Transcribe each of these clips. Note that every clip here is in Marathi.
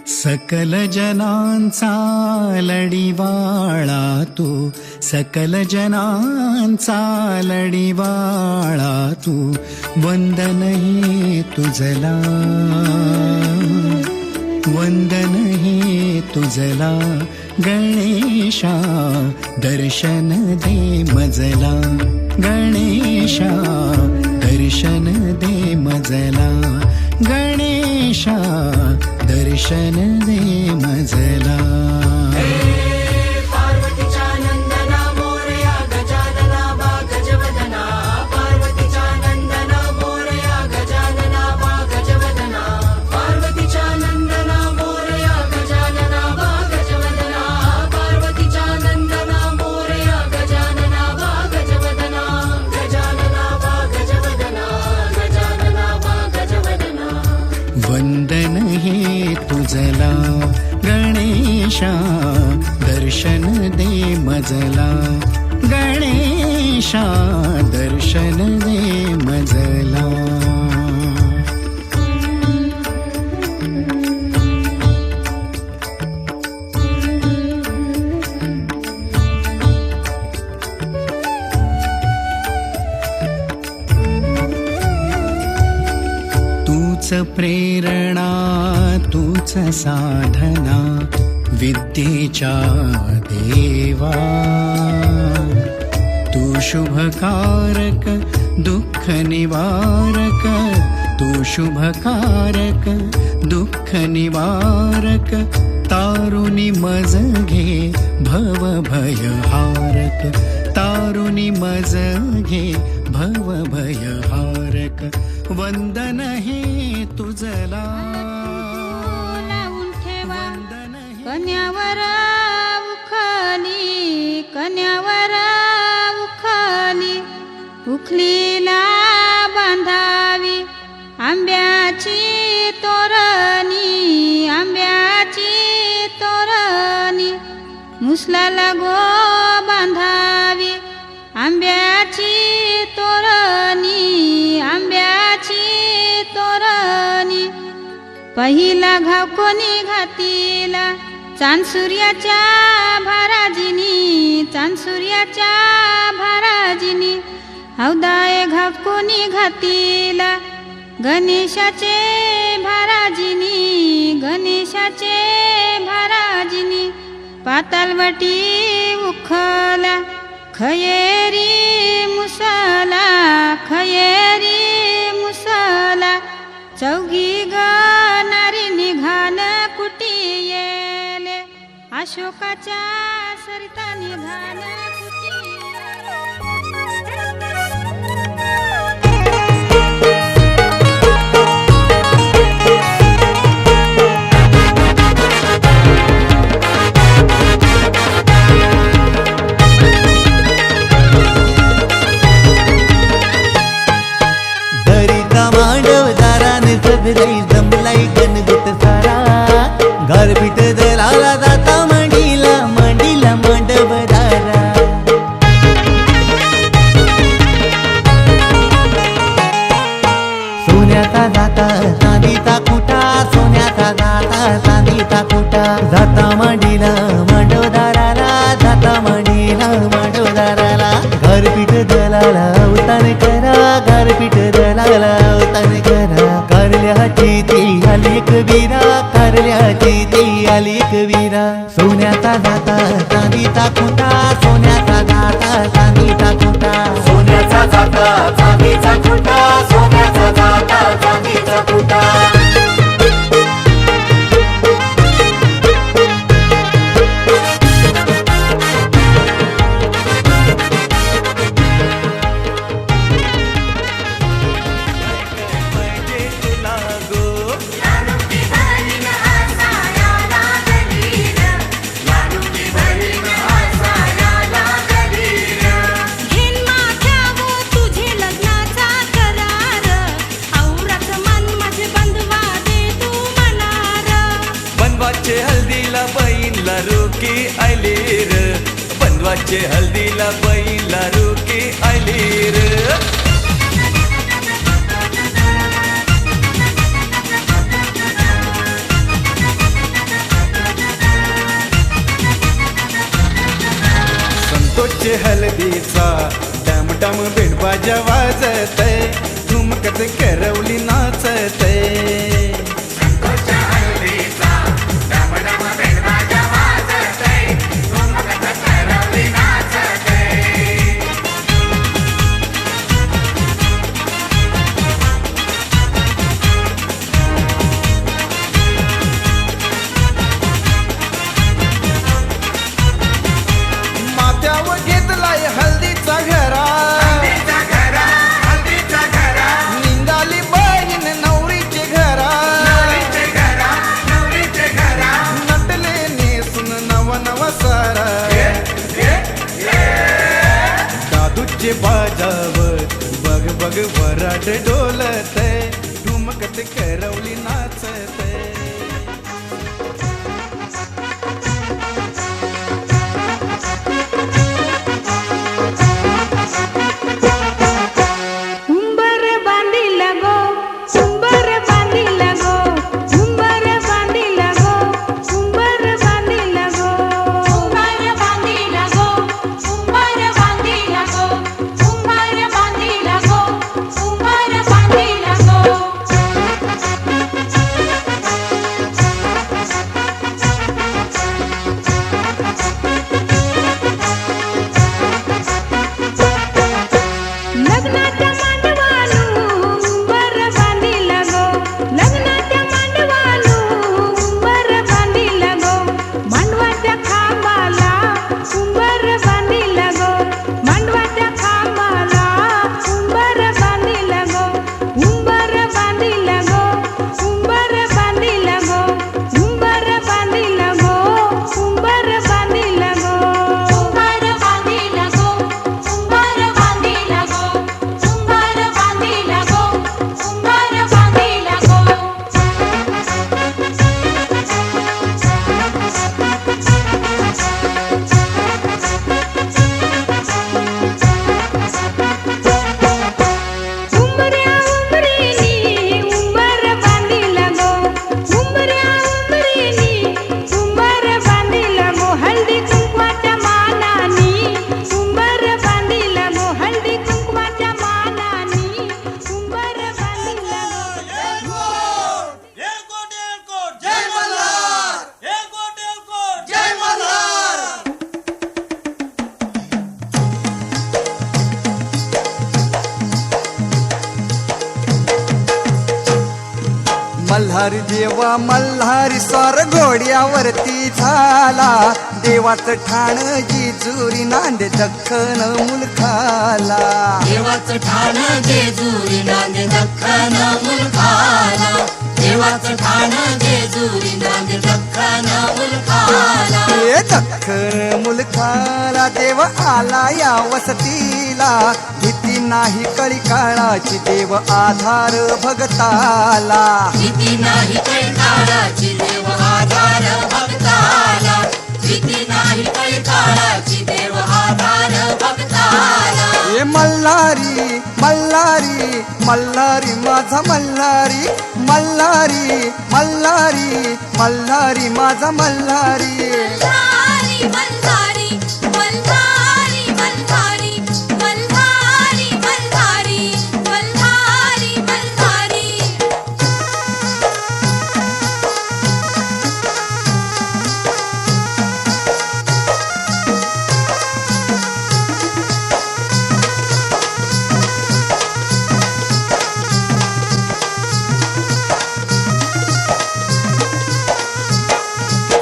सकल जनांचा लढीवाळा तू, सकल जनांचा लढीवाळा तू, वंदन हे तुझला, वंदन हे तुझला गणेशा, दर्शन दे मजला, गणेशा दर्शन दे मजला, गणेशा दर्शन दे मजला. पार्वतीच्या नंदना मोरया गजानना बा गजवदना, पार्वतीच्या नंदना मोरया गजानना बा गजवदना, पार्वतीच्या नंदना मोरया गजानना बा गजवदना, पार्वतीच्या नंदना मोरया गजानना बा गजवदना, गजानना बा गजवदना, गजानना बा गजवदना. वंदन हे तुझला गणेशा, दर्शन दे मजला, गणेशा दर्शन दे मजला. तूच प्रेरणा तूच साधना, विद्येच्या देवा, तू शुभकारक दुःख निवारक, तू शुभकारक दुःख निवारक, तारुणी मज घे भव भयहारक, तारुणी मज घे भव भयहारक, वंदन हे तुझला, लावून ठेवा वंदन हे कन्यावर उखली, कन्यावर उखली, उखलीला बांधावी आंब्याची तोरणी, आंब्याची तोरणी, मुसलाला गो बांधावी आंब्याची तोरणी, आंब्याची तोरणी. पहिला घाव कोणी घातीला चांदसूर्याच्या भाराजिनी, चांदसूर्याच्या भाराजिनी, हौदाय घाव कोणी घातीला गणेशाचे भाराजिनी, गणेशाचे भाराजिनी. पातालवटी उखला खयेरी मुसला, खयेरी मुसला, चौघी गणारी निघाल कुटी येले, अशोकाच्या सरिता निघाल कुटी. जमलाई गणगुट सारा, गारपीट दलाला जाता मांडीला, मांडीला मांडवदारा. सोन्याचा जाता चांदीचा कुटा, सोन्याचा जाता चांदीचा कुटा, जाता मांडीला मांडवदाराला, जाता मांडीला मांडवदाराला. गारपीट दलाला अवतान करा, गारपीट दलाला अवतान करा, कारल्याची ती आली कबीरा, कारल्याची ती आली कबीरा. सोन्याचा जाता चांदीचा कुटा, सोन्याचा जाता चांदीचा कुटा, सोन्याचा जाता चांदीचा कुटा, सोन्याचा जाता चांदीचा कुटा. हल्दीला बैला रुकी आली र, बंधवाचे हल्दीला बैला रुकी आली र. बनवाचे हळदीचा डमडम बिडबाजा वाजतय ठुमकत करवली नाचतय माथ्यावर घेतलाय हल्दीचा घरा निघाली बहीण नवरीचे घरा नटले नेसून नव नव सारा दादूचे बाजावर बग बग वराड डोलतय ठुमकत करवली नाचतय उंबर बांधिला गो उंबर बांधिला गो उंबर बांधिला गो उंबर बांधिला गो उंबर बांधिला गो उंबर बांधिला गो उंबर बांधिला गो उंबर बांधिला गो लग्नाच्या मांडवालू उंबर बांधिला गो लग्नाच्या मांडवालू उंबर बांधिला गो मांडवाच्या खांबाला उंबर बांधिला गो मांडवाच्या खांबाला उंबर बांधिला गो उंबर बांधिला गो उंबर बांधिला गो उंबर बांधिला गो उंबर बांधिला गो उंबर बांधिला गो उंबर बांधिला गो उंबर बांधिला गो उंबर बांधिला उंबऱ्या उंबरीनी उंबर बांधिला गो उंबऱ्या उंबरीनी उंबर बांधिला गो हळदी कुंकवाच्या मानानी उंबर बांधिला गो हळदी कुंकवाच्या मानानी उंबर बांधिला गो मल्हारी देवा मल्हारी स्वार घोड्यावरती झाला देवाचं ठाण जिजुरी नांदे दख्खन मुलखाला देवाचं ठाण जेजुरी नांदे दख्खन मुलखाला देवाचं ठाण जेजुरी नांदे दख्खन मुलखाला हे दख्खन मुलखाला देव आला या वसतीला भीती नाही कळी काळाची देव आधार भगताला भीती नाही काही काळाची देव आधार भक्ताला भीती नाही काही काळाची देव आधार भक्ताला हे मल्हारी मल्हारी मल्हारी माझा मल्हारी मल्हारी मल्हारी मल्हारी माझा मल्हारी मल्हारी मल्हारी मल्हारी मल्हारी मल्हारी मल्हारी मल्हारी मल्हारी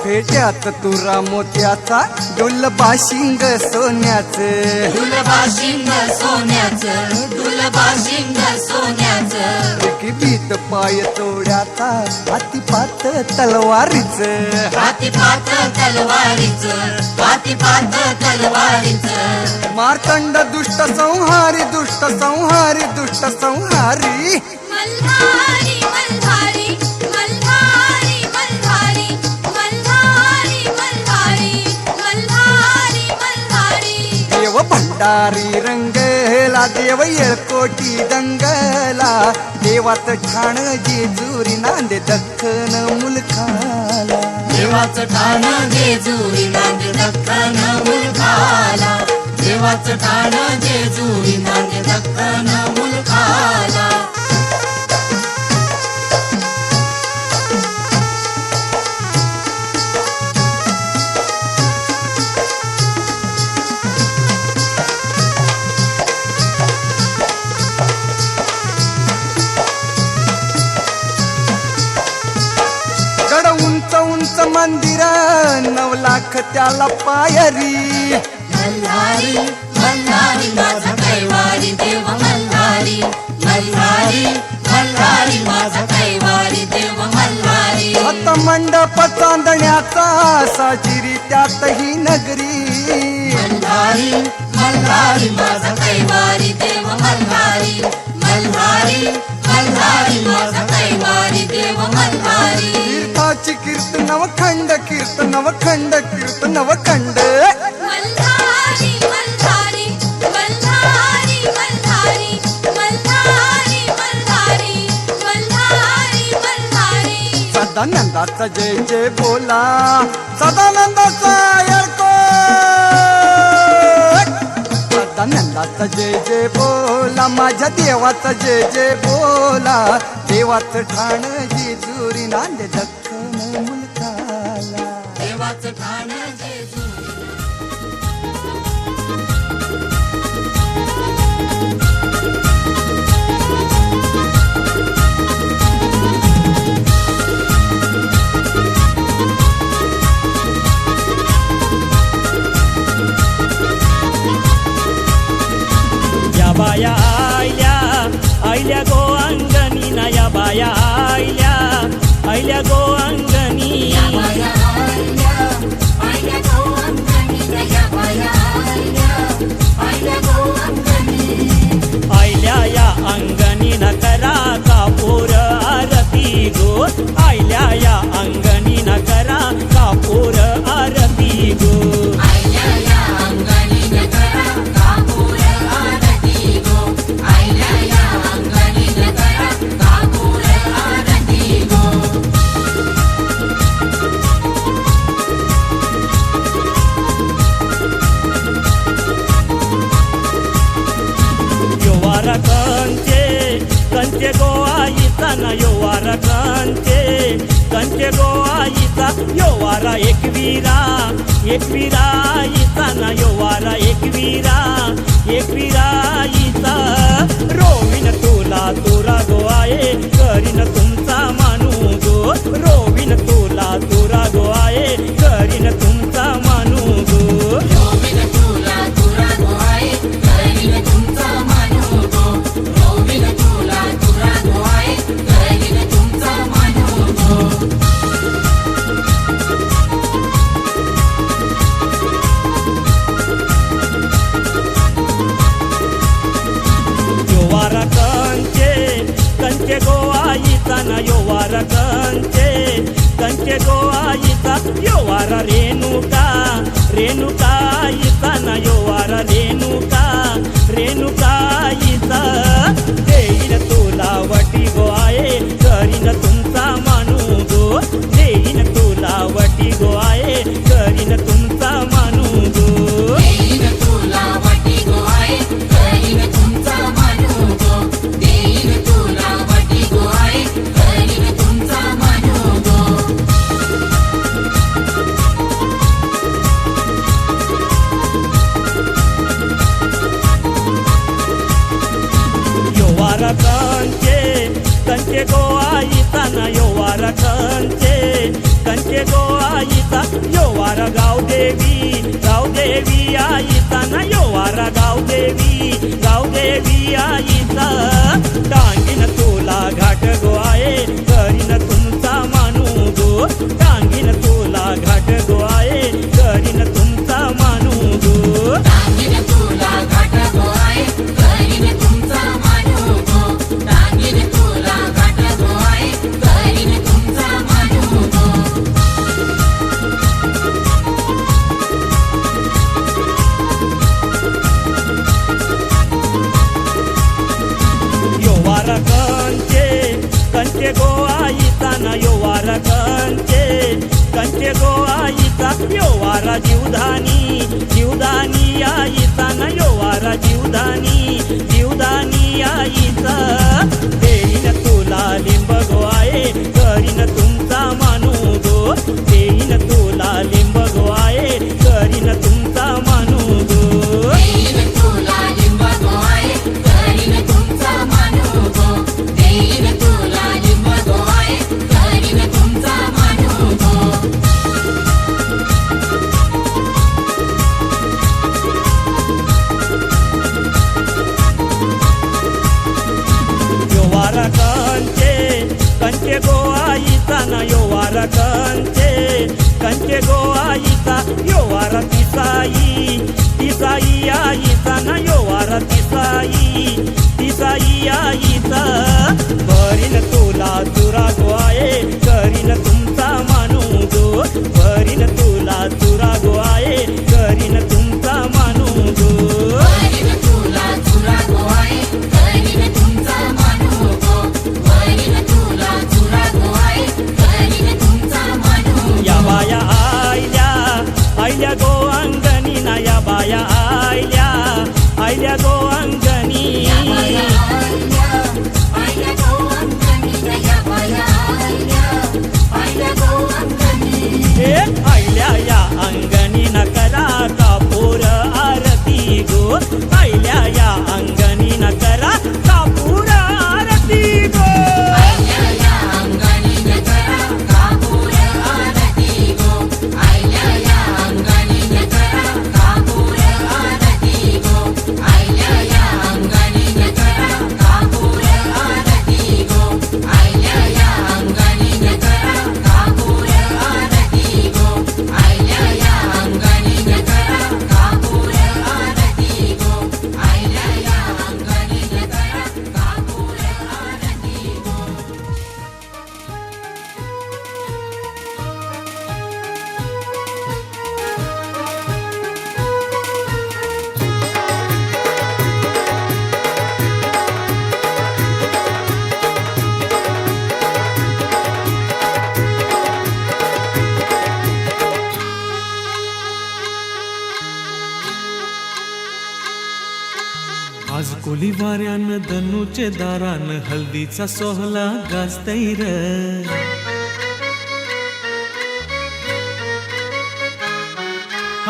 फेट्यात तुरा मोत्याचा डोल बाशिंग सोन्याचं दुलबाशिंग सोन्याचं दुलबाशिंग सोन्याचं बीत पाय तोड्याचा हातीपात तलवारीचं हातीपात तलवारीचं हातीपात तलवारीचं मार्तंड दुष्ट संहारी दुष्ट संहारी दुष्ट संहारी मल्हारी मल्हारी मल्हारी मल्हारी मल्हारी मल्हारी मल्हारी मल्हारी देव भंडारी रंगला देव येळकोटी दंगला देवात ठाण जेजुरी नांदे दख्खन मुलखाला देवाचं ठाण जेजुरी नांदे दख्खन मुलखाला देव देवाचं ठाण जेजुरी नांदे दख्खन मुलखाला. गड उंच उंच मंदिर 9 लाख त्याला पायरी. मल्हारी मल्हारी माझा कैवारी देव मल्हारी. मल्हारी मल्हारी माझा कैवारी देव मल्हारी. आता मंडप चांदण्याचा साजिरी त्यातही नगरी. मल्हारी मल्हारी माझा कैवारी देव मल्हारी. मल्हारी मल्हारी माझा कैवारी देव मल्हारी. तीर्थाची कीर्तनव खंड कीर्तनव खंड कीर्तनव खंड. मल्हारी मल्हारी मल्हारी मल्हारी मल्हारी मल्हारी मल्हारी मल्हारी. सदानंदाचा जय जय बोला. सदानंदाचा ऐको. सदानंदाचा जय जय बोला. माझ्या देवाचा जय जय बोला. देवाचं ठाण जेजुरी नांदे दख्खन मुलखाला. देवाचं ठाण जेजुरी. या बाया आयल्या गो अंगणी ना. या बाया आयल्या गो अंगणी. या बाया आयल्या गो अंगणी. या बाया आयल्या गो अंगणी. आयल्या या अंगणी न करा कापूर आरती गो. आयल्या या अंगणी न करा कापूर आरती गो. आयल्या या अंगणी न करा कापूर आरती गो. आयल्या या अंगणी न करा कापूर आरती गो. योवार कंचे गोवाईचा ना. योवार कंचे गोवाईचा. योवारा एकवीरा इचा ना. योवारा एकवीरा इचा. रोविन तुला तुरा गोआये करीन तुमचा मानू गो. रोविन तुला तुरा गोआये करीन तुमचा मानू गो. रोविन तुला तुरा गोआये करीन तुमचा मानू गो. रोविन तुला तुरा गोआये करीन तुमचा मानू गो. योवार कंचे गोवाईचा ना. योवार कंचे गोवाईचा. योवार रेणुका इचा ना. योवार रेणुका इचा. देईन तुला वटी गोआये करीन तुमचा मानू गो. देईन तुला वटी गोआये करीन तुमचा मानू गो. देईन तुला वटी गोआये करीन तुमचा मानू गो. देईन तुला वटी गोआये करीन तुमचा मानू गो. योवार कंचे गोआईचा ना. योवार कंचे गोआईचा. योवार गावदेवी आईचा ना. योवार गावदेवी आईचा. टांगीन तुला घाट गोआये करीन तुमचा मानू गो. टांगीन तुला घाट गोआये करीन तुमचा मानू गो. टांगीन तुला घाट गोआये करीन तुमचा मानू गो. टांगीन तुला घाट गोआये करीन तुमचा मानू गो. योवार कंचे गोआईचा ना. योवार कंचे गोआईचा. योवार जीवधानी आईचा ना. जीवदानी आईचा देईन तुला लिंब गो आहे करीन तुमचा मानू गो देईन तुला लिंब गो आहे करीन तुमचा मानू गो देईन तुला लिंब गो आहे करीन तुमचा मानू गो देईन तुला लिंब गो आहे करीन तुमचा मानू गो योवार कंचे गो आईचा ना योवार कंचे गो आईचा योवार तिसाई आईचा ना योवार तिसाई आईचा भरीन तुला तुरा गो आहे करीन तुमचा मानू गो भरीन तुला तुरा गो आहे करीन तुमचा मानू गो करीन तुला तुरा गो आहे करीन तुमचा मानू गो करीन तुला तुरा गो आहे करीन तुमचा मानू या बाया आयल्या गो अंगणी ना या बाया आयल्या गो अंगणी हे आयल्या या अंगणी न करा कापूर आरती गो आयल्या या अंगणी न करा कापूर आरती गो आज कोली वाऱ्यान धनुचे दारान हल्दीचा सोहला गाजतैर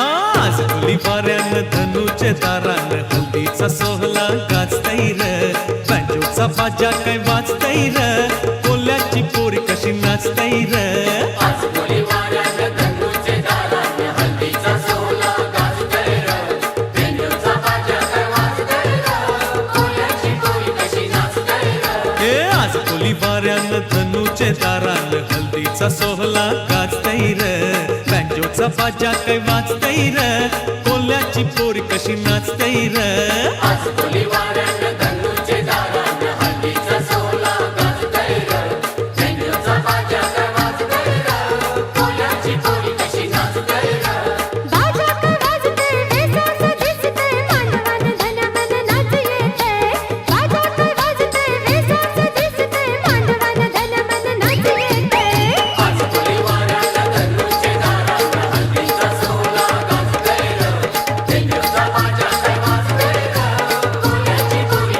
आज कोली वाऱ्यान धनुचे दारान हल्दीचा सोहला गाजतैर बँजोचा बाजा काय वाजतैर कोल्याची पोरी कशी नाचतैर वाऱ्यान धनुचे दारान हल्दीचा सोहला गाजतैर बँजोचा बाजा काय वाजतैर कोल्याची पोरी कशी नाचतैर बाजा काय वाजते वेसाचं दिसते मानवान धनमन नाच येते बाजा काय वाजते वेसाचं दिसते मानवान धनमन नाच येते कोल्याची पोरी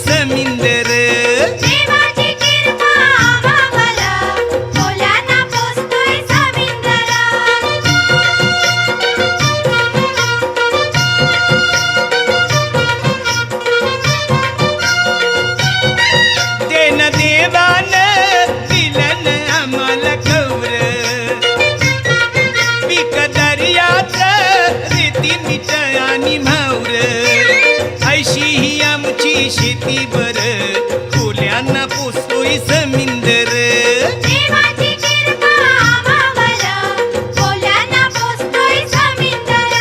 समिंदर देवाची कृपा आम्हावर कोल्यांना पोसतोय समिंदर देन देवान दिलन आम्हाला गौर पीक दर्याच रेती मीठ आणि म्हावर ऐशी ही आमची शेती बर कोल्यांना पोसतोय समिंदर देवाची कृपा आम्हावर कोल्यांना पोसतोय समिंदर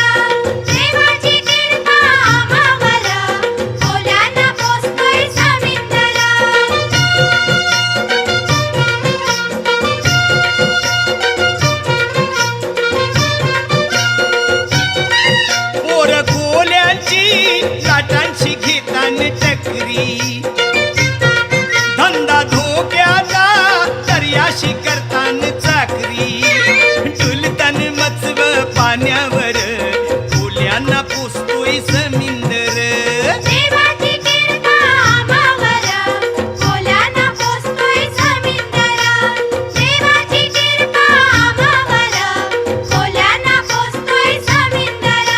देवाची कृपा आम्हावर कोल्यांना पोसतोय समिंदर पोर कोल्यांची लाटांची घेतान टकरी धंदा धोक्याचा दर्याशी करतान चाकरी डुलतान मचव पाण्यावर कोल्यांना पोसतोय समिंदर देवाची कृपा आम्हावर कोल्यांना पोसतोय समिंदर देवाची कृपा आम्हावर कोल्यांना पोसतोय समिंदर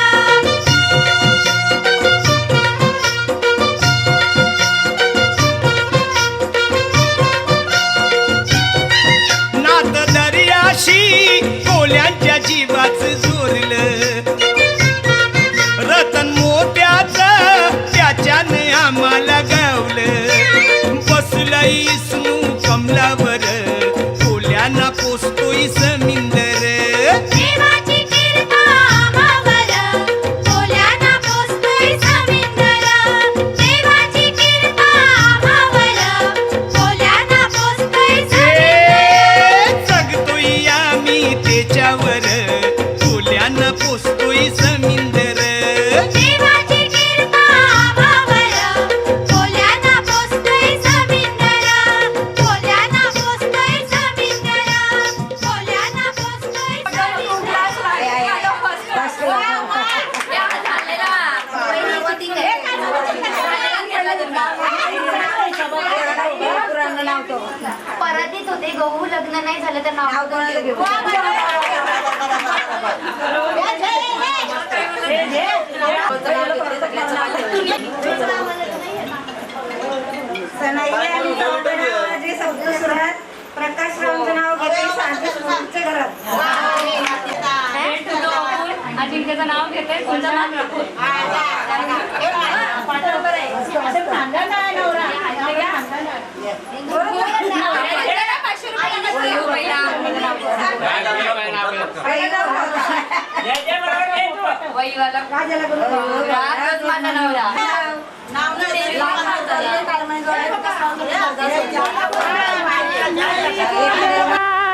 नात दर्याशी कोल्यांच्या जीवाच जोरलं रतन मोत्याच त्याच्याने आम्हाला गावलं बसलं इसनू कमलावर कोल्यांना पोसतोय समिंदर देवाची कृपा आम्हावर कोल्यांना पोसतोय समिंदर देवाची कृपा आम्हावर कोल्यांना पोसतोय समिंदर जगतोय आम्ही त्याच्यावर कोल्यांना पोसतोय समिंदर देवाची कृपा आम्हावर कोल्यांना पोसतोय समिंदर कोल्यांना पोसतोय समिंदर कोल्यांना पोसतोय परत होते गहू लग्न नाही झालं तर नाव कोणाला घेऊ प्रकाशरावचं नाव घेते सांगते घरात अजिंक्यचं नाव घेते तुझं नाव राखून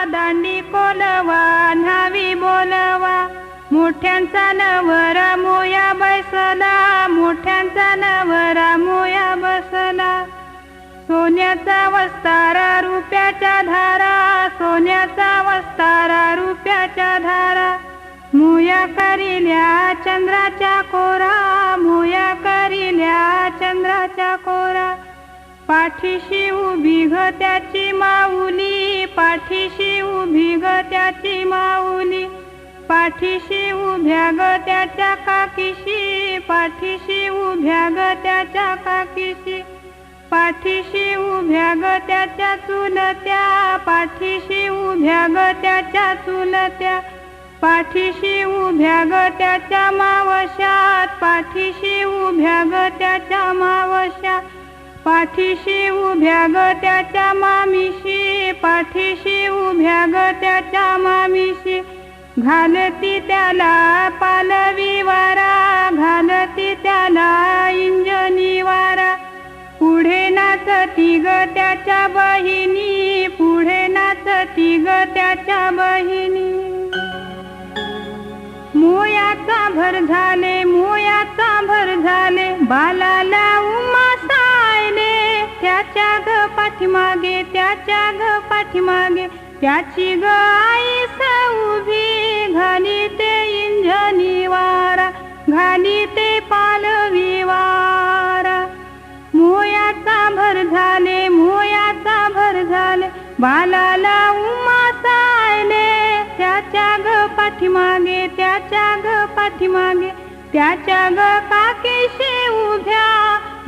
दांडी कोलवा न्हावी बोलवा मोठ्यांचा नवरा मोया बसला मोठ्यांचा नवरा मोया बसला सोन्याचा वस्तारा रुपयाच्या धारा सोन्याचा वस्तारा रुपयाच्या धारा मोया करिल्या चंद्राच्या कोरा मोया करिल्या चंद्राच्या कोरा पाठीशी उभी ग त्याची माऊली पाठीशी उभी ग त्याची माऊली पाठीशी उभ्या ग त्याच्या काकीशी पाठीशी उभ्या ग त्याच्या काकीशी पाठीशी उभ्या ग त्याच्या चुलत्या पाठीशी उभ्या ग त्याच्या चुलत्या पाठीशी उभ्या ग त्याच्या मावशात पाठीशी उभ्या ग त्याच्या मावशा पाठीशी उभ्या ग त्याच्या मामीशी पाठीशी उभ्या ग त्याच्या मामीशी घालती त्याला पालवी वारा घालती त्याला इंजनी वारा पुढे नाचती ग त्याच्या बहिणी पुढे नाचती ग त्याच्या बहिणी मोयाचा भर झाले बालाला उमा सायले त्याच्या ग पाठीमागे त्याची ग आई उभी घाली ते इंजनी वारा घाली ते पालवी वारा मोयाचा बालाला उमा सायले त्याच्या ग पाठीमागे त्याच्या ग पाठीमागे त्याच्या ग काकेशी उभ्या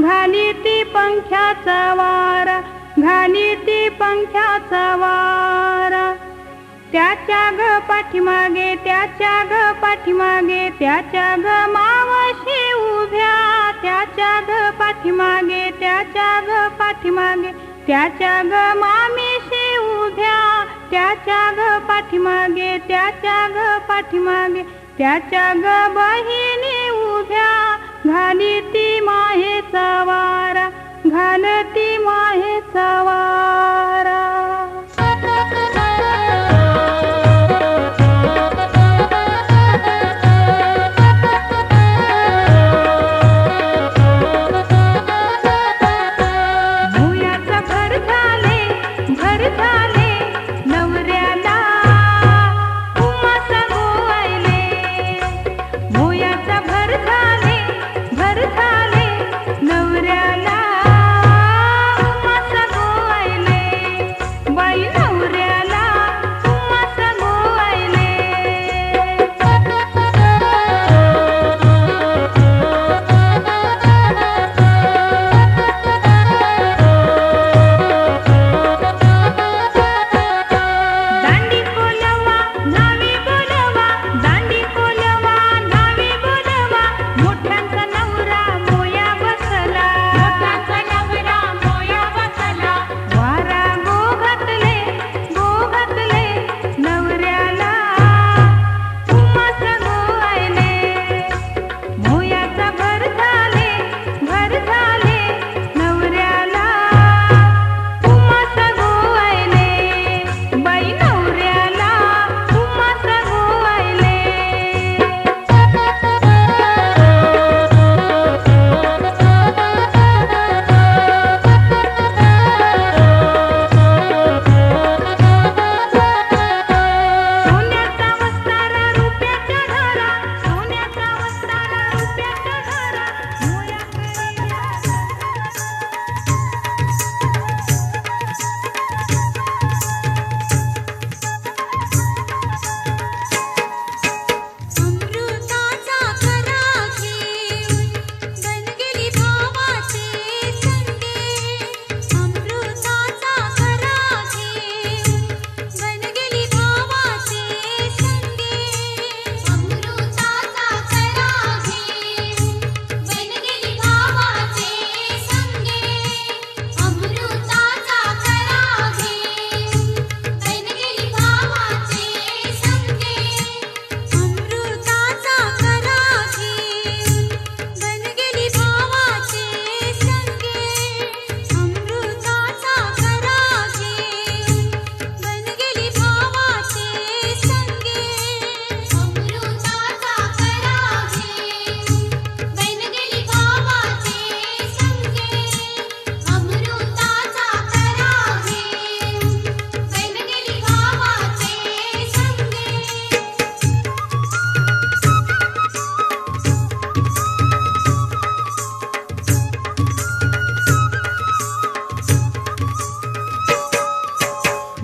घाली ती पंख्याचा वारा घाली ती पंख्याचा वारा त्याच्या ग पाठीमागे त्याच्या ग पाठीमागे त्याच्या ग मावशी उभ्या त्याच्या ग पाठीमागे त्याच्या ग पाठीमागे त्याच्या ग मामीशी उभ्या त्याच्या ग पाठीमागे त्याच्या ग पाठीमागे त्याच्या ग बहिणी उभ्या घाली ती माहेचा वारा घालती माहेचा वारा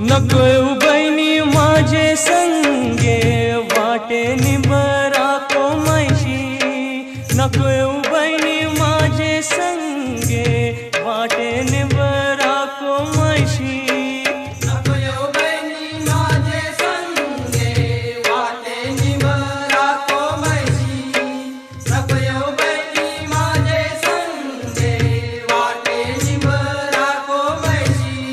नको येऊ बहिणी माझे संगे वाटे निबरा कोमैशी नको येऊ बहिणी माझे संगे वाटे निबरा कोमैशी नको येऊ बहिणी माझे संगे वाटे निबरा कोमैशी नको येऊ बहिणी माझे संगे वाटे निबरा कोमैशी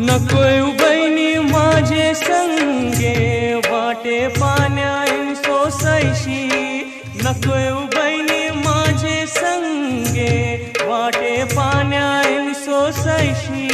नको येऊ बहिणी माझे संगे वाटे पाण्यान सोसैशी नकोय बहिणी माझे संगे वाटे पाण्यान सोसैशी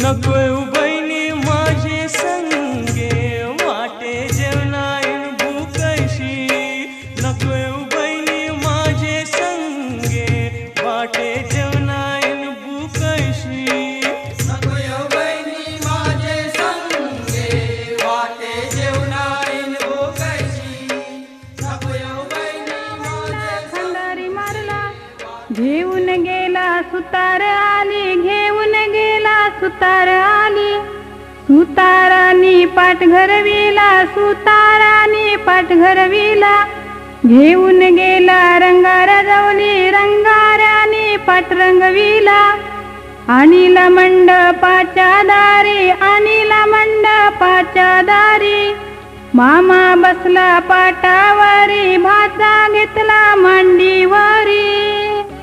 नकोय बहिणी माझे संगे वाटे जेवणायन भूकैशी नकोय बहिणी माझे संगे वाटे जेवणायन भूकैशी नकोय बहिणी माझे संगे वाटे जेवणायन भूकैशी नकोय बहिणी माझे खंडारी मारला घेऊन गेला सुतार आली घेऊन गेला सुतार आली सुतारानी पाठ घरविला सुतारानी पाठ घरविला घेऊन गेला रंगार जवली रंगारानी पाठ रंगविला आणिला मंडपाच्या दारी आणिला मंडपाच्या दारी मामा बसला पाटावरी भाचा घेतला मांडीवरी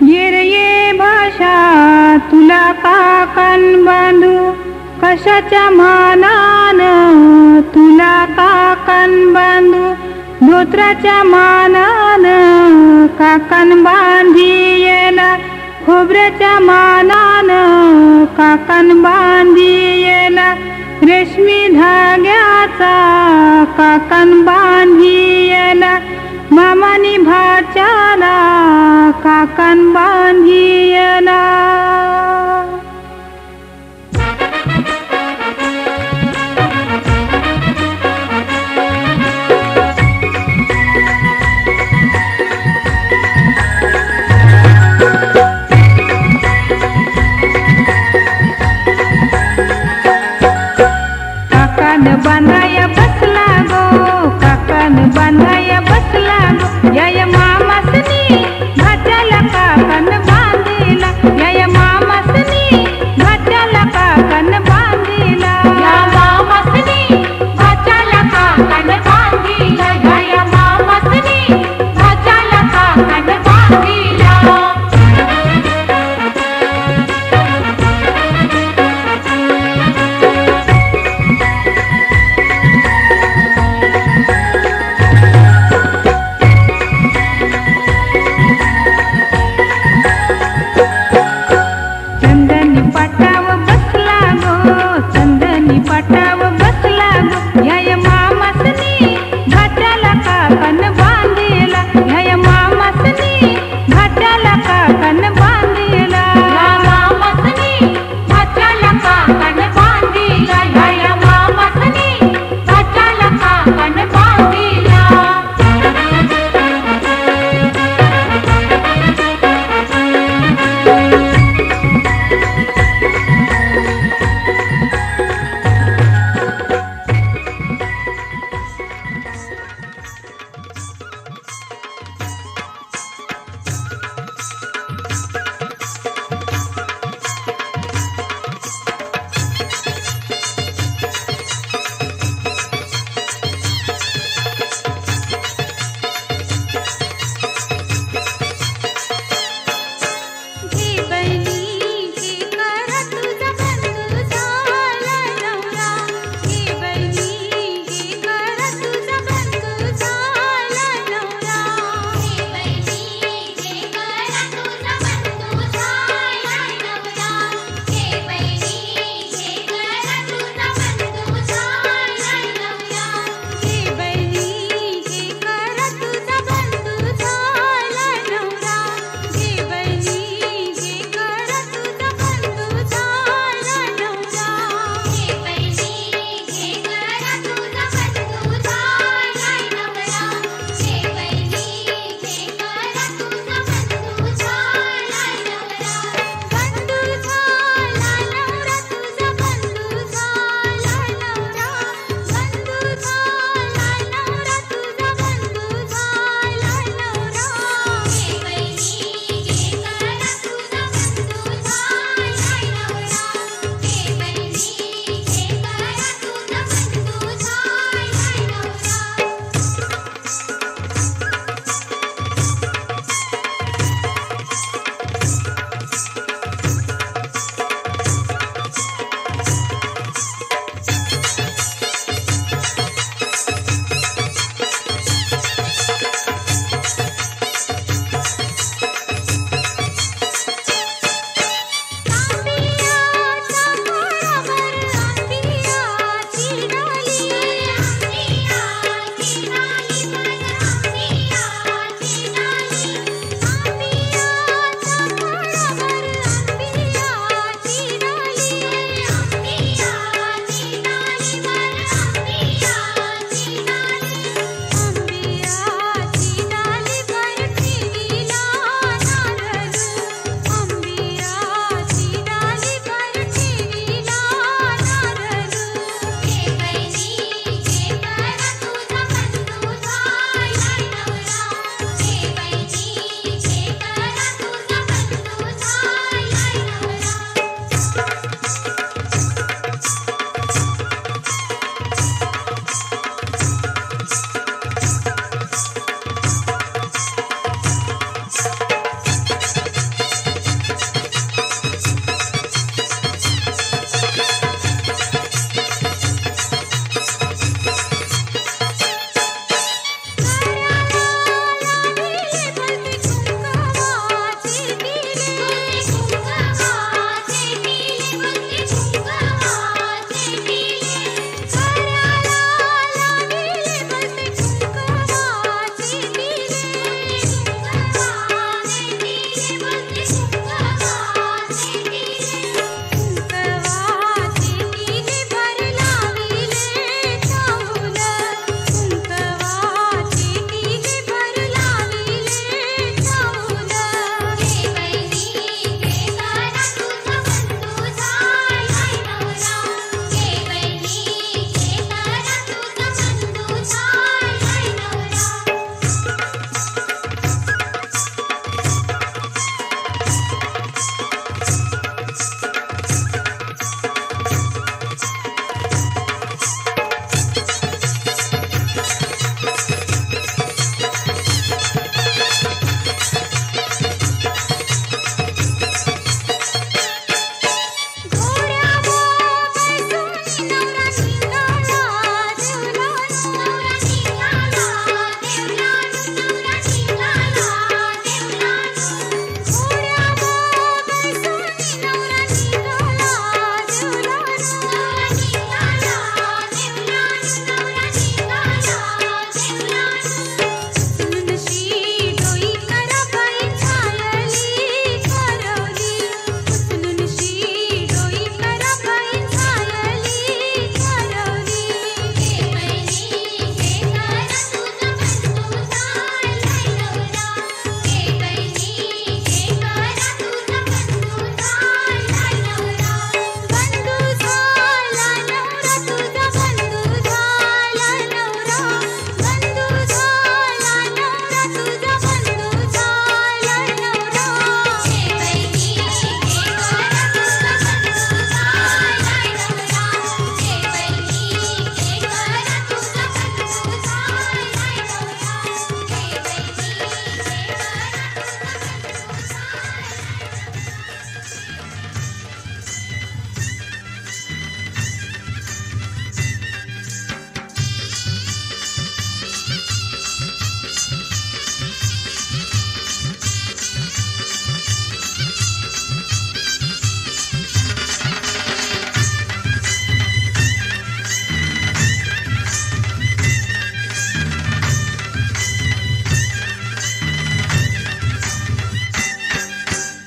ये भाषा तुला काकण बांधू कशाच्या मानान तुला काकण बांधू धोत्राच्या मानान काकण बांधियेला खोबऱ्याच्या मानान काकण बांधियेला रेशमी धाग्याचा काकण बांधियेला मामानी भाच्याला काकण बांधियेला काकण बांधाया बसला गो काकण बांधाया बसला गो जय मामासनी भाच्याला काकण बांधिला जय मामासनी भाच्याला काकण बांधिला या मामासनी भाच्याला काकण बांधिला जय मामासनी भाच्याला काकण बांधिला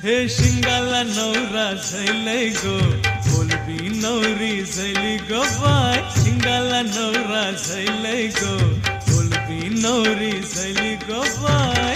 हे शिंगाला नवरा झैलय गो बोलबी नवरी झैली गो बाय शिंगाला नवरा झैलय गो बोलबी नवरी झैली गो बाय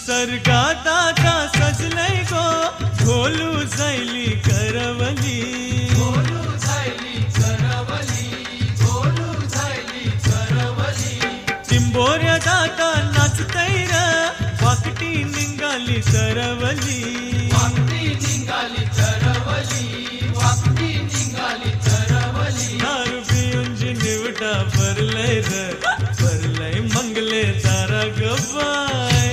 स्वर्गात आता सजलय गो ढोलू झैली करवली चिंबोऱ्यात आता नाचतय र वाकटी निघाली चरवली दारू पिऊंजी निवटा भरलय र भरलय मंगले तारा गबाय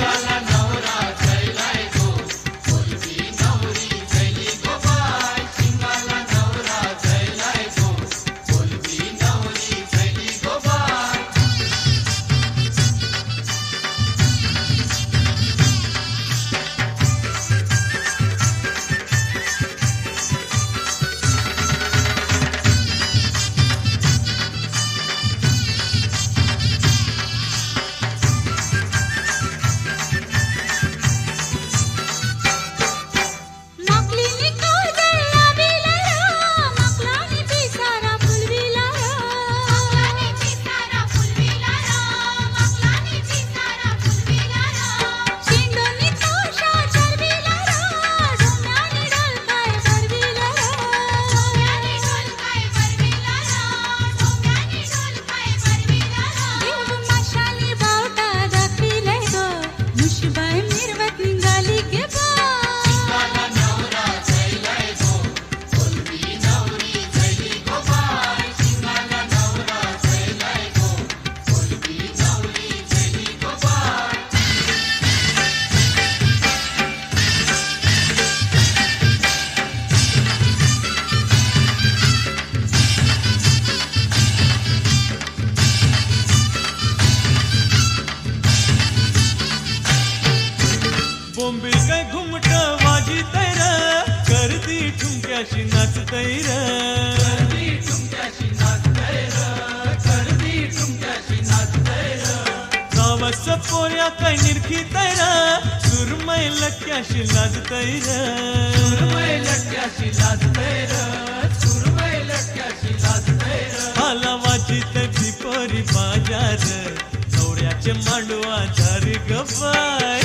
बोंबील काय घुमट वाजितय र गर्दी ठुमक्याशी नाचतय र गावच पोऱ्या काय निरखितय र सुरमय लक्क्याशी लाजतय र हाला वाजित भिपोरी बाजार नवऱ्याचे मांडवा झारी गबाय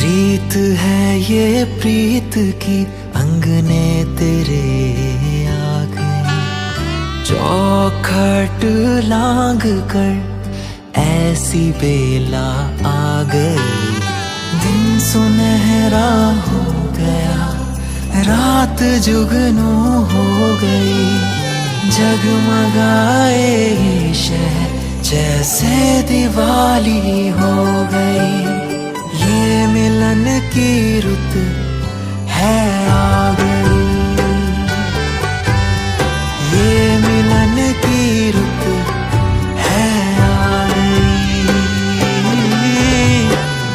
रीत है ये प्रीत की अंगने तेरे आ गई चौखट लांग कर ऐसी बेला आ गई दिन सुनहरा हो गया रात जुगनू हो गई जगमगाए ये शहर जैसे दिवाली हो गई ये मिलन की रुत है आ गई, ये मिलन की रुत है आ गई।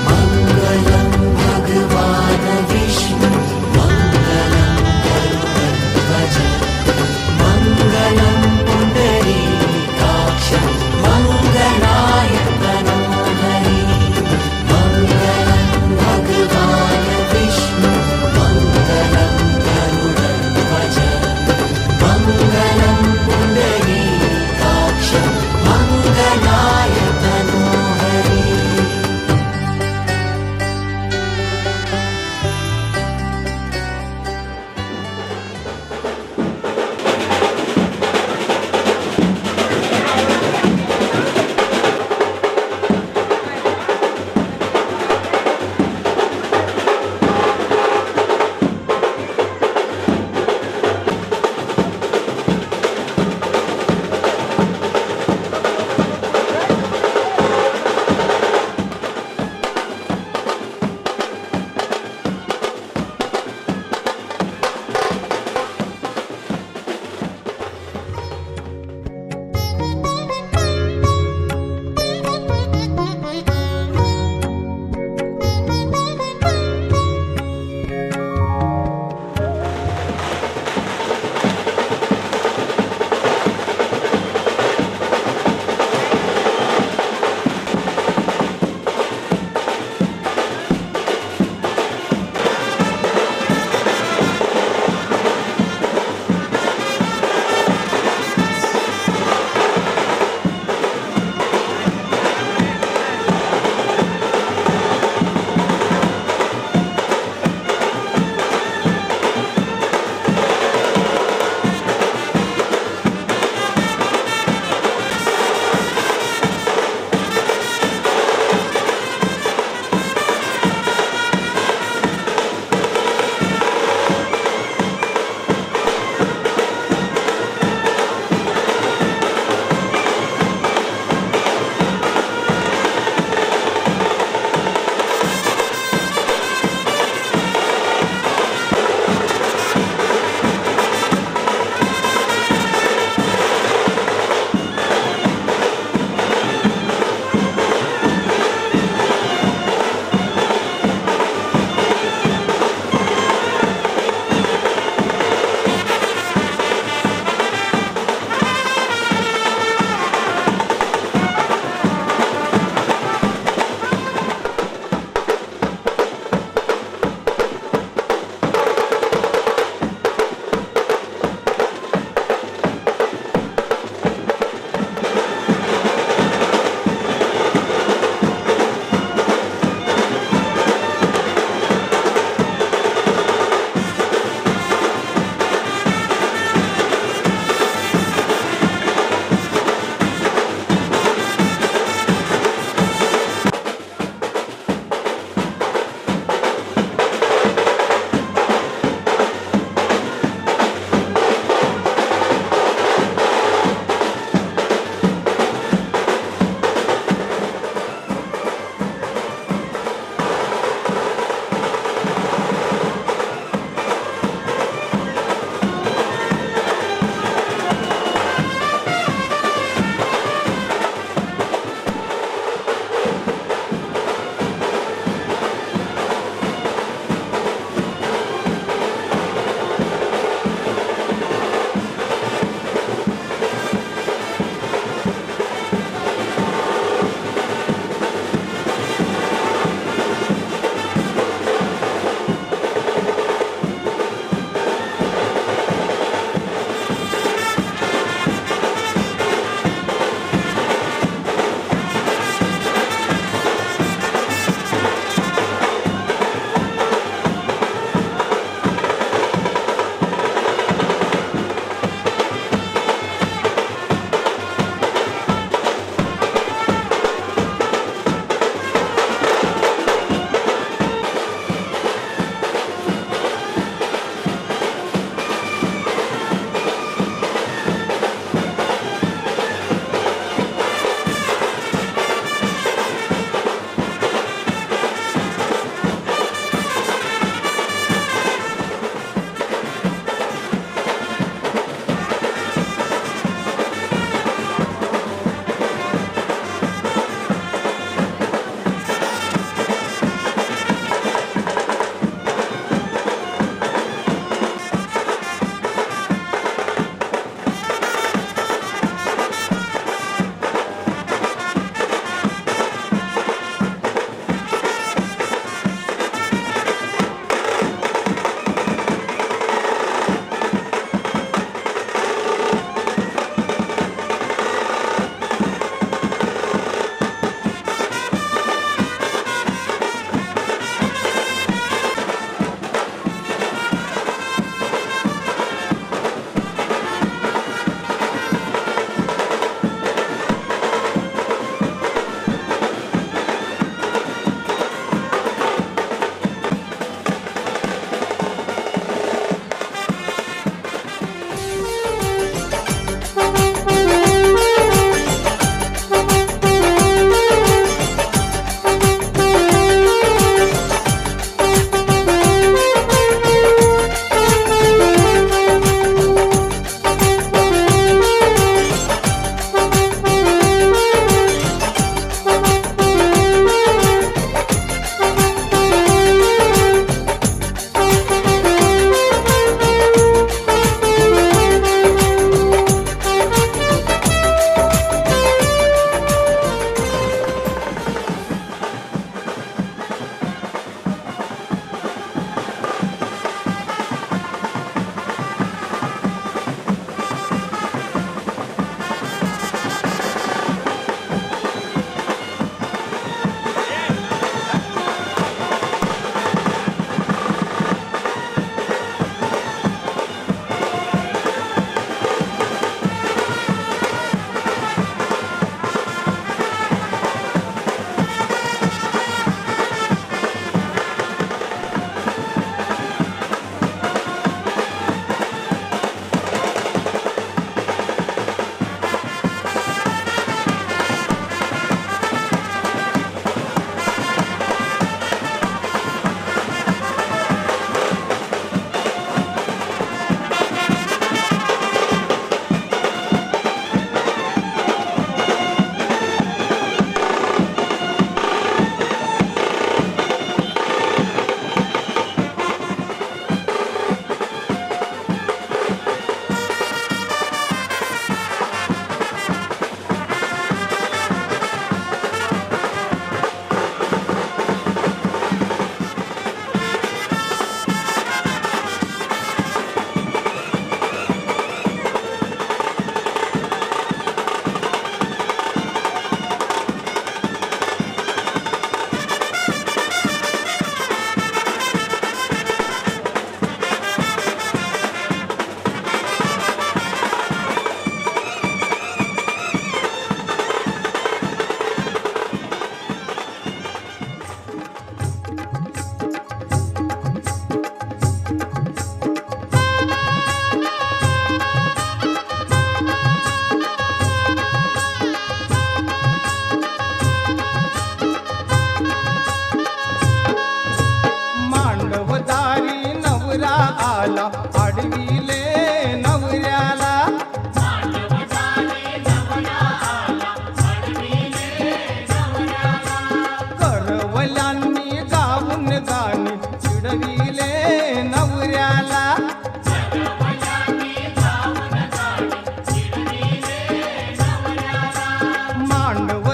मंगलम भगवान विष्णु मंगलम गरुड़ध्वज मंगलम पुंडरीकाक्ष मंगलाय तनोहरि। मंगलम भगवान विष्णु मंगलम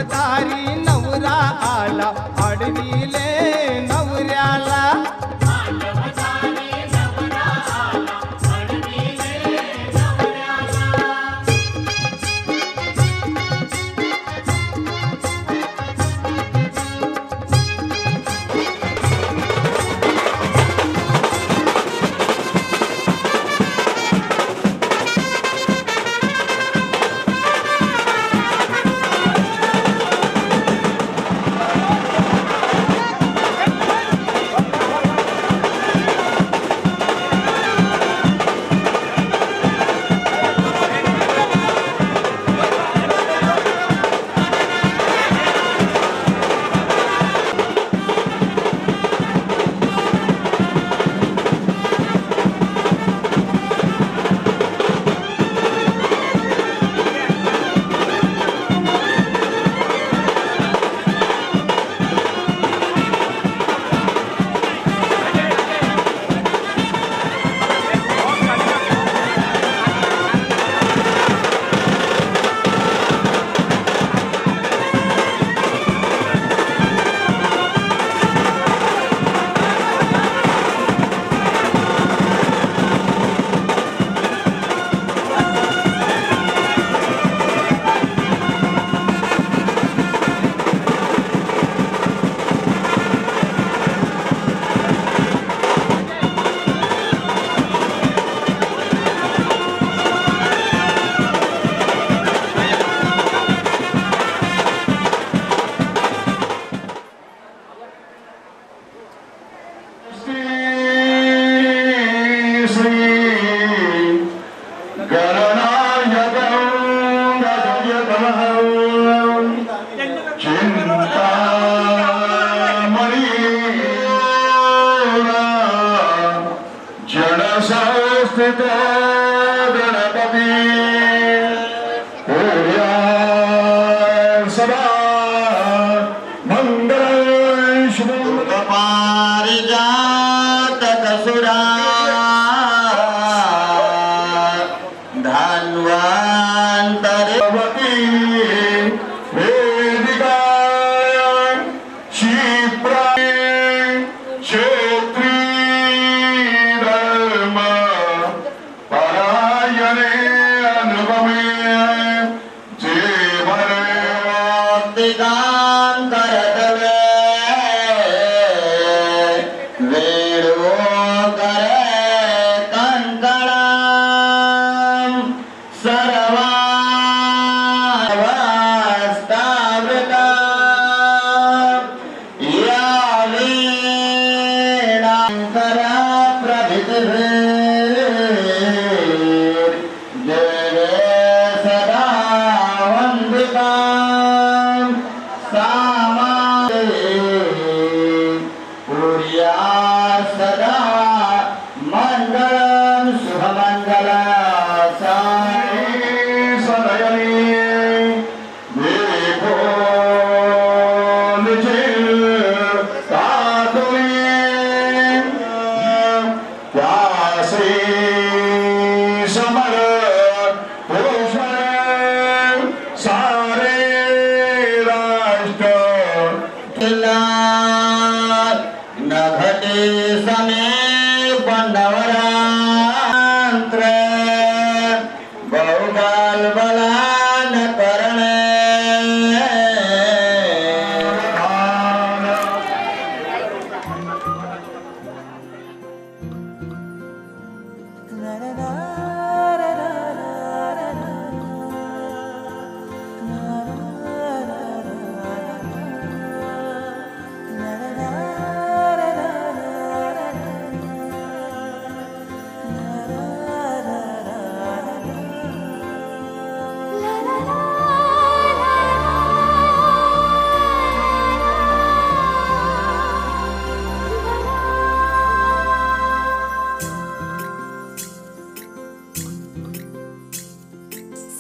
मांडवधारी नवरा आला आडविले नवऱ्याला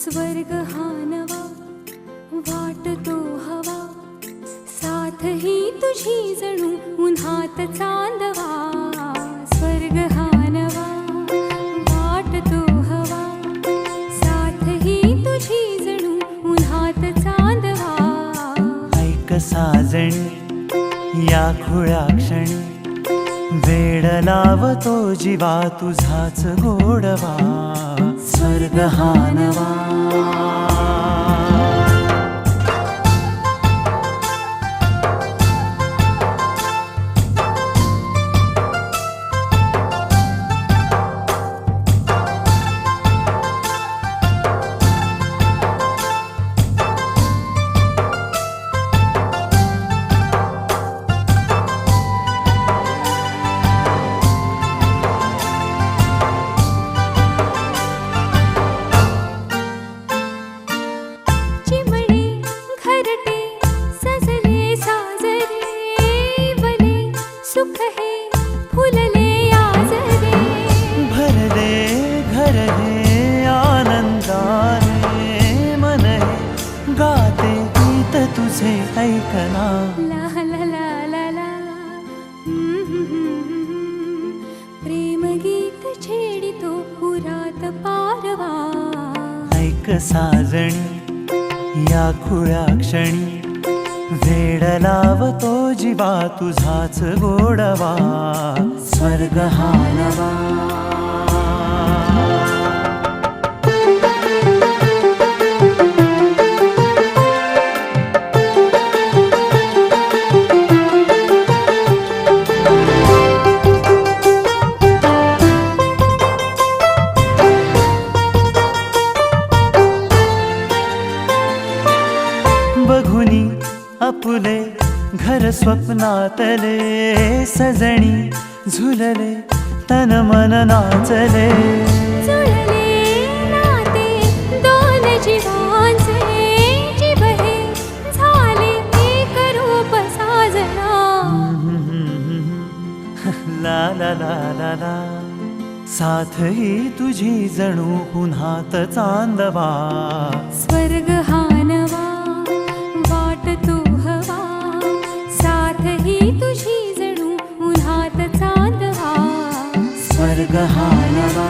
स्वर्ग हा नवा वाटतो हवा, साथ ही तुझी जणू उन्हात चांदवा. स्वर्ग हा नवा वाटतो हवा, साथ ही तुझी जणू उन्हात चांदवा. या खुळ्या क्षणी वेड लावतो जीवा तुझाच गोडवा स्वर्ग हा नवा साजणी या खुळ्या क्षणी वेड लावतो जीवा तुझाच गोडवा स्वर्ग हा नवा आपुले घर स्वप्नातले सजणी झुलले तन मन नाचले नाते दोन जीवांचे जीव हे झाले एक रूप साजना ला ला ला ला ला साथ ही तुझी जणू पुन्हात चांदवा स्वर्ग हा नवा वाट तू हवा साथ ही तुझी जणू उन्हात चांदवा स्वर्ग हा नवा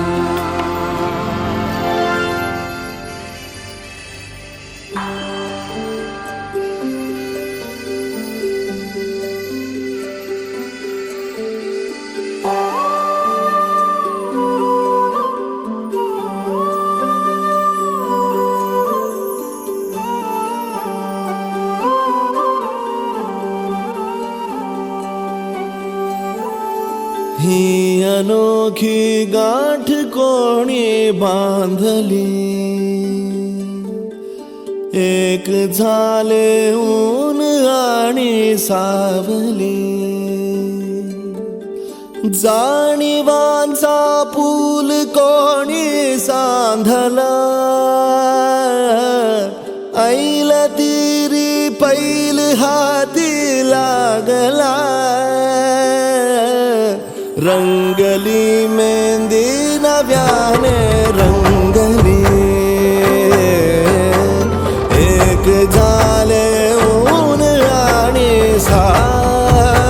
ही अनोखी गाठ कोणी बांधली एक झाले ऊन आणि सावली जाणीवांचा पूल कोणी सांधला ऐल तिरी पैल हाती लागला रंगली मेहंदी नव्याने रंगली एक झाले ऊन आणि सावली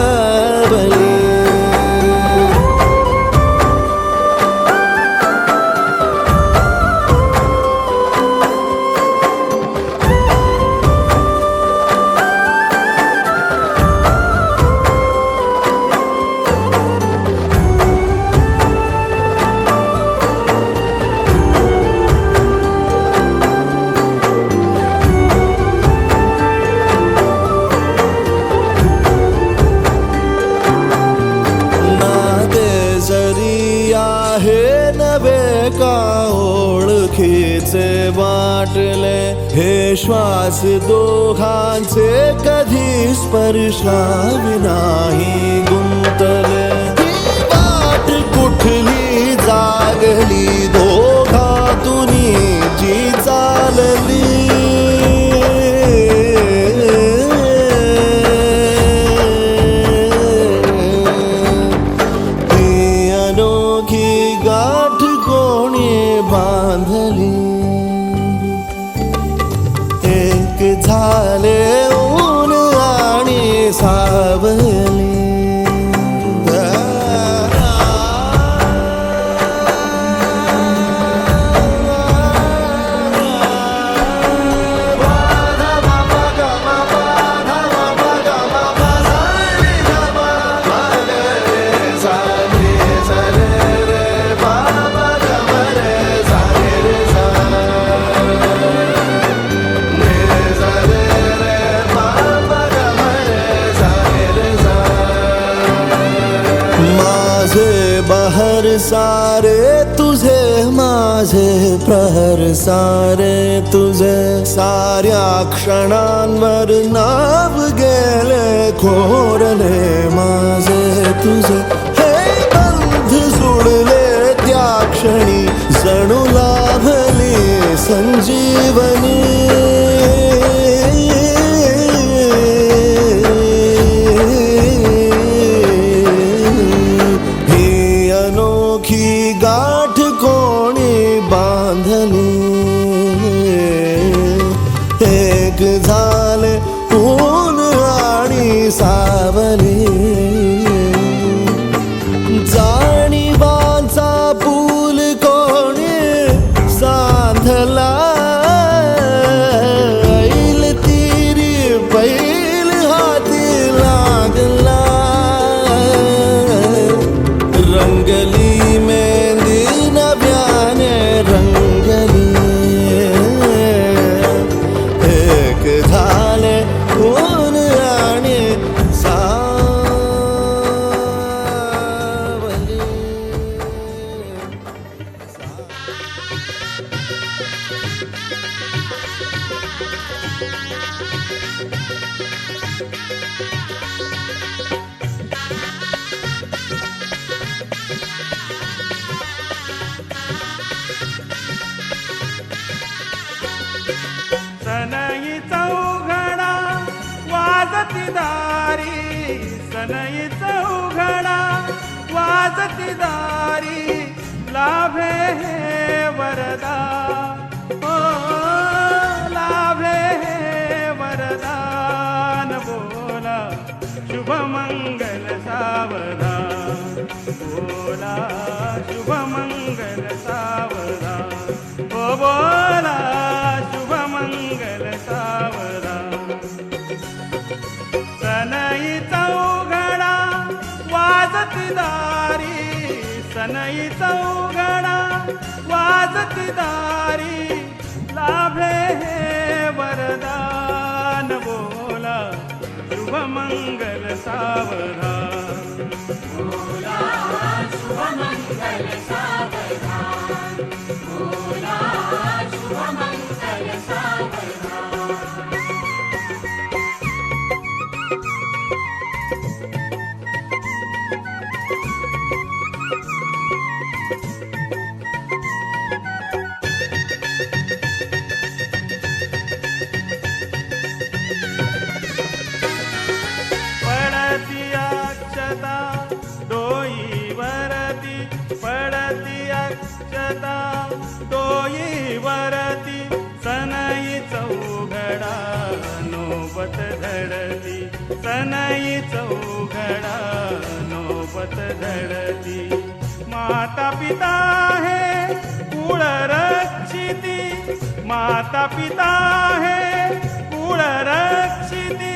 ओळखीचे वाटले हे श्वास दोघांचे कधी स्पर्शावी नाही गुंतले वाट कुठली जागली दोघातून जी चालली ही अनोखी गाठ कोणी बांधली एक झाले ऊन आणि सावली सारे तुझे माझे प्रहर सारे तुझे साऱ्या क्षणांवर नाव गेले कोरले माझे तुझे हे बंध जुळले त्या क्षणी जणू लाभली संजीवनी गाठ कोणी बांधली एक झाले ऊन आणि सावली जाणीवांचा पूल कोणी सांधला ऐल तिरी बैल हाती लागला रंगली सनई चौघडा वाजती दारी सनई चौघडा वाजती दारी लाभे हे वरदान ओ लाभे हे वरदान बोला शुभमंगल सावधान बोला शुभमंगल सावधान ओ बोला शुभमंगल सावधान सनई चौघडा वाजती दारी सनई चौघडा वाजती दारी लाभे हे वरदान बोला शुभमंगल सावधान बोला शुभमंगल सावधान बोला शुभमंगल सावधान पडती अक्षता डोईवरती पडती अक्षता डोईवरती सनई चौघडा नोबत धडती सनई चौघडा नोबत धडती माता पिता हे कुळ रक्षिती माता पिता हे कुळ रक्षिती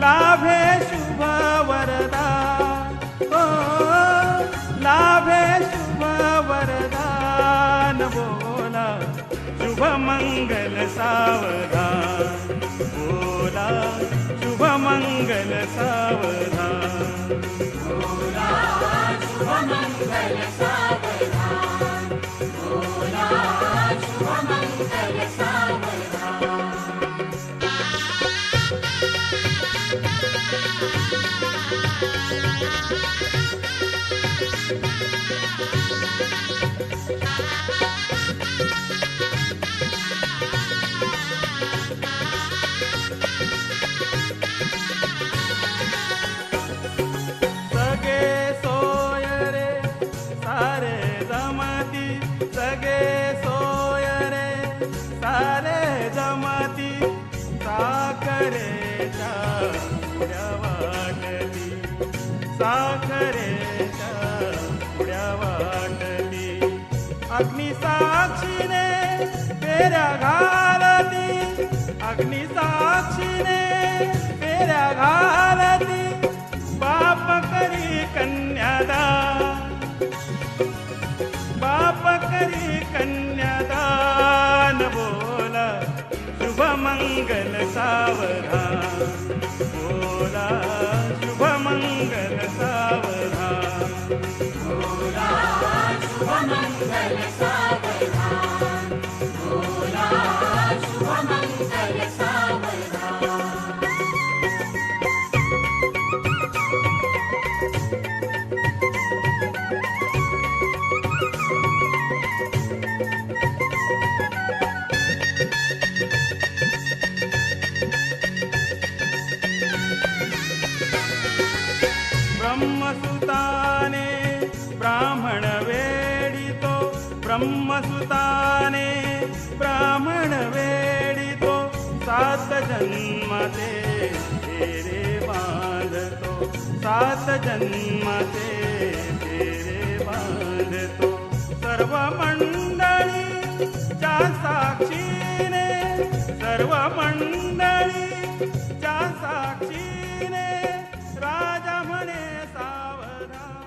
लाभे शुभ वरदान ओ लाभे शुभ वरदान बोला शुभमंगल सावधान बोला शुभमंगल सावधान बोला शुभमंगल सावधान बोला शुभमंगल सावधान सगे सोय रे सारे जमती सगे सोय रे सारे जमती साखरेच्या पुढ्या वाटली साखरेच्या पुढ्या वाटली अग्निसाक्षीने फेऱ्या घालती अग्निसाक्षीने फेऱ्या घालती बाप करी कन्यादान बाप करी कन्यादान बोला शुभमंगल सावधान बोला शुभमंगल सावधान बोला मंगल सावधान बोला शुभ मंगल सावधान ब्रह्मसुताने ब्राह्मण वेडितो ब्रह्मसुताने ब्राह्मण वेडितो 7 जन्मते तेरे बांधतो 7 जन्मते तेरे बांधतो सर्व मंडळी च्या साक्षीने सर्व मंडळी च्या साक्षीने राजा म्हणे सावधान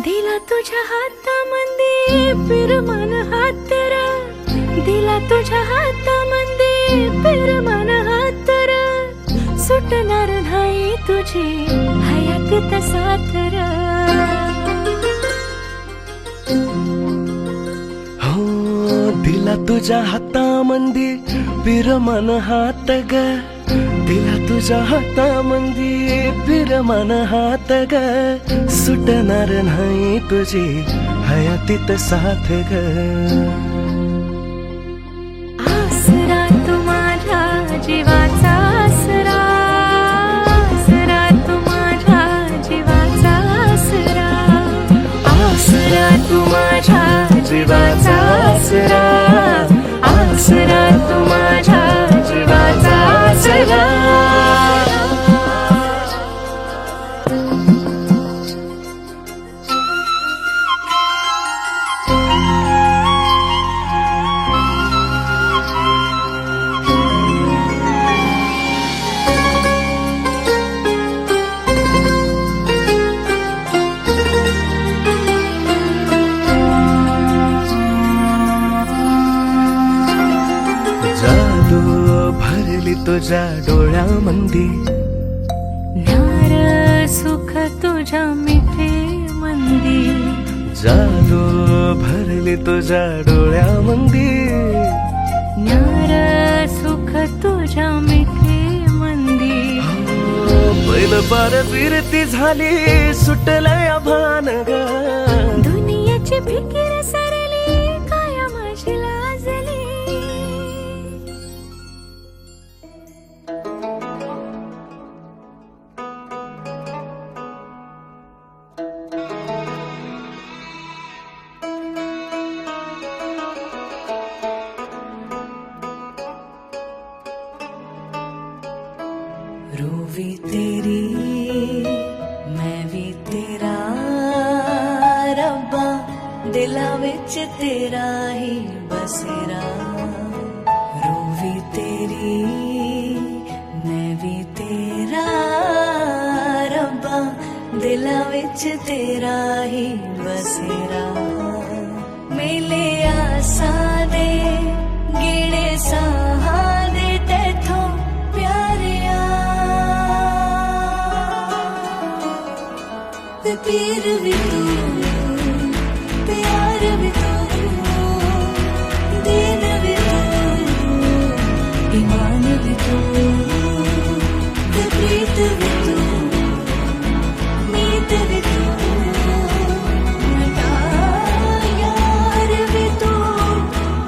दिला तुझ्या हातामध्ये पिरमन हातर दिला तुझ्या हातामध्ये पिरमन हातर सुटणार नाही तुझी हयातीत साथर हो दिला तुझ्या हातामंदी पिरमन हात ग दिला तुझ्या हातामंदी पिरमन हात ग सुटणार नाही तुझी हयातीत साथ ग आसरा तू माझ्या जीवाचा आसरा आसरा तू माझ्या जीवाचा आसरा आसरा तू माझ्या जीवाचा आसरा आसरा तू माझ्या जीवाचा आसरा जादू भरली तुझ्या डोळ्यामंदी न्यार सुख तुझ्या मिठे मंदी जादू भरली तुझ्या डोळ्यामंदी न्यार सुख तुझ्या मिठे मंदी पहिलं बार फिरती झाली सुटलंय भान ग दुनियाची फिकीर सरली काया माझी लाजली रूवी तेरी मैं भी तेरा रब्बा दिला विच तेरा ही बसेरा रूवी तेरी मैं भी तेरा रब्बा दिला विच तेरा ही बसेरा मेले आसा दे गिणे साहा दे तेथों प्यारिया पीर भी तू प्यार भी तू दीन भी तू ईमान भी तू प्रीत भी तू मीत भी तू यार भी तू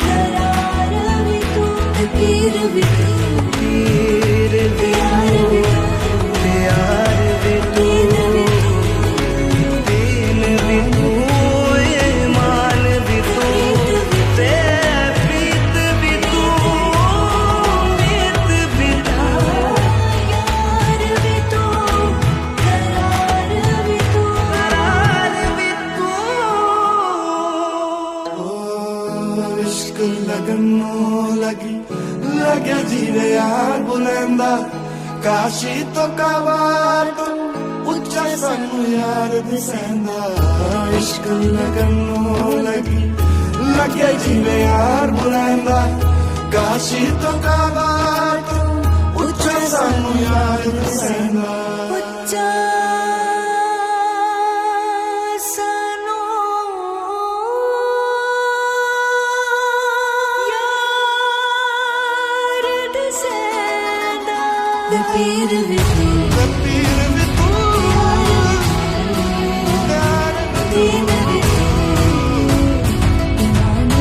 करार भी तू पीर भी तू पीर प्यार भी तू प्यार भी दीन भी दीन भी तू ईमान भी तू प्रीत भी तू मीत भी तू यार भी तू काशी तो काबार तो उच्चा सानू यार दिसेंदा इश्क लगनो लगी लगे जीवे यार बुलांदा काशी तो काबार तो उच्चा सानू यार दिसेंदा उच्चा सानू यार दिसेंदा वे पीर वे पीर वे तू दीन वे ईमान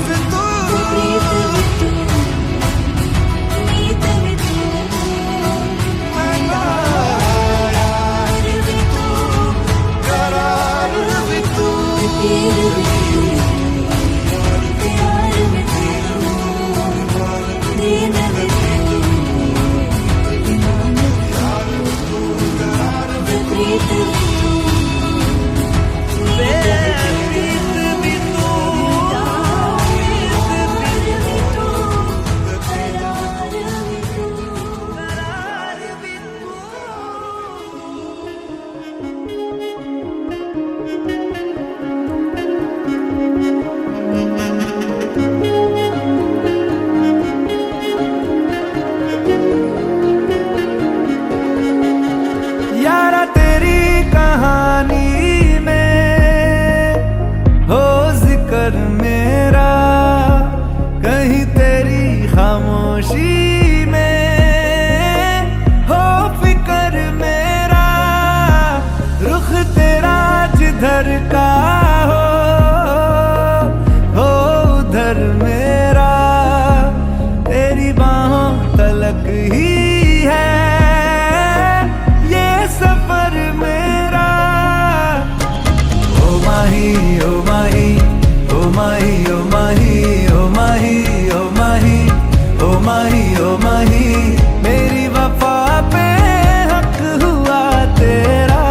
वे प्रीत वे नीत वे पीर वे प्यार वे दीन वे ईमान वे प्रीत वे यारा तेरी कहानी में हो जिक्र मेरा कहीं तेरी खामोशी में हो फिक्र मेरा रुख तेरा जिधर का हो उधर मेरा तेरी बाहों तलक ही है ये सफर मेरा ओ माही ओ माही ओ माही ओ माही ओ माही ओ माही ओ माही ओ माही मेरी वफा पे हक हुआ तेरा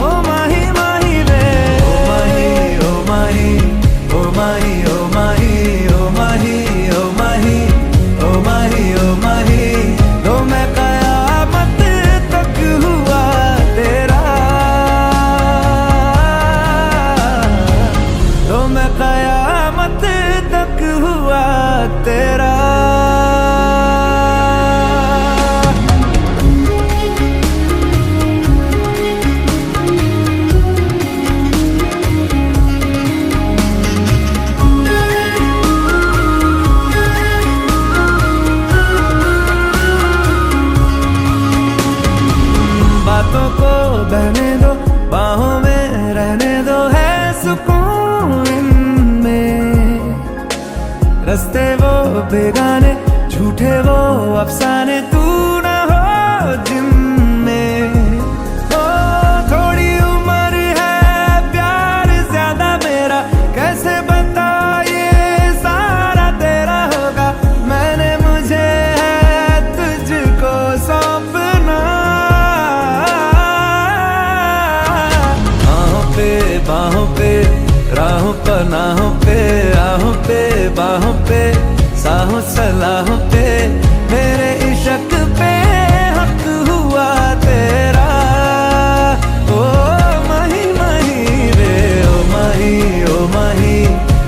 ओ माही माही रे ओ माही ओ माही ओ माही ओ माही ओ माही ओ माही ओ माही ओ माही तो मैं कयामत तक हुआ तेरा तो मैं कयामत तक हुआ तेरा बातों को बहने दो बाहों में रहने दो है सुकून इनमें रस्ते वो बेगाने झूठे वो अफसाने तू न हो जिनमें ओ थोड़ी उम्र है प्यार ज्यादा मेरा कैसे बता ये सारा तेरा होगा मैंने मुझे है तुझको सौंपना बाहों पे राहों पनाहों पे आहों पे बाहों पे साहों सलाहों पे मेरे इश्क पे हक हुआ तेरा ओ माही माही रे ओ माही ओ माही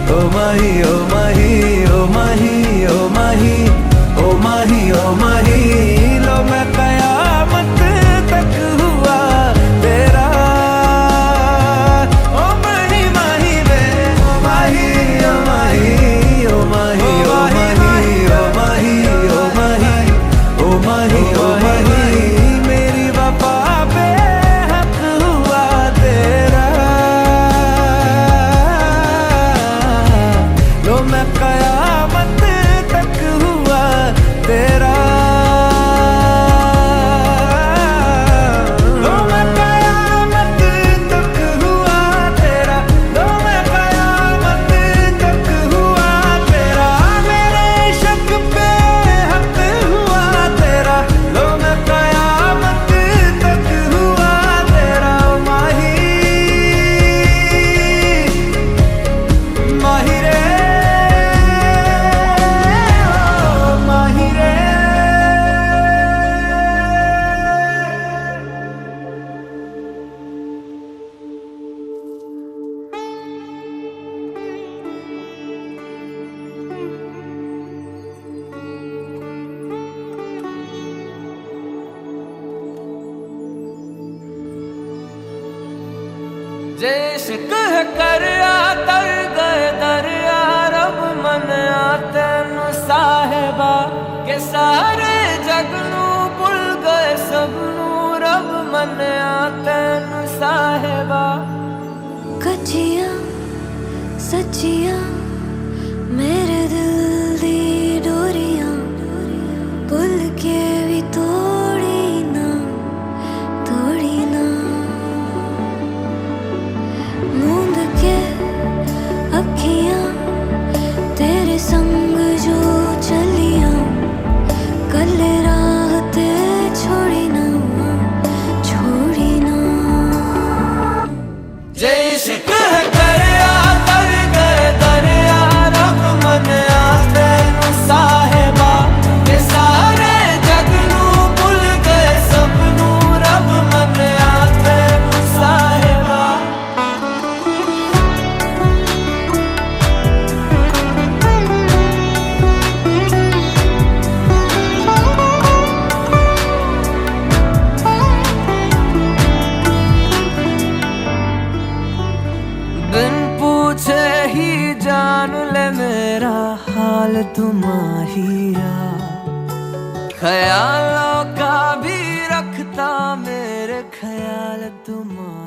ओ माही ओ माही ओ माही ओ माही ओ माही ओ माही लो मैं कयामत तक हुआ तेरा ओ माही माही रे ओ माही ओ माही ओ माही ओ माही ओ माही ओ जैसे कह कर तर गए दरिया रब मन तेनु साहेबा के सारे जगनू भुल गए सबनू रब मन तेनु साहेबा कच्चियां सच्चियां मेरे दिल दी डोरियां भुल के भी तोड़ी ना मूंद के अखियां तेरे संग जो चलियां कल राह ते छोड़ी ना जैसे कह कर तर गए दरिया रब मन तेनु साहेबा के सारे जगनू भुल गए सबनू रब मन तेनु साहेबा बिन पूछे ही जान ले मेरा हाल तुम्हारिया ख्यालों का भी रखता मेरे ख्याल तुम्हारा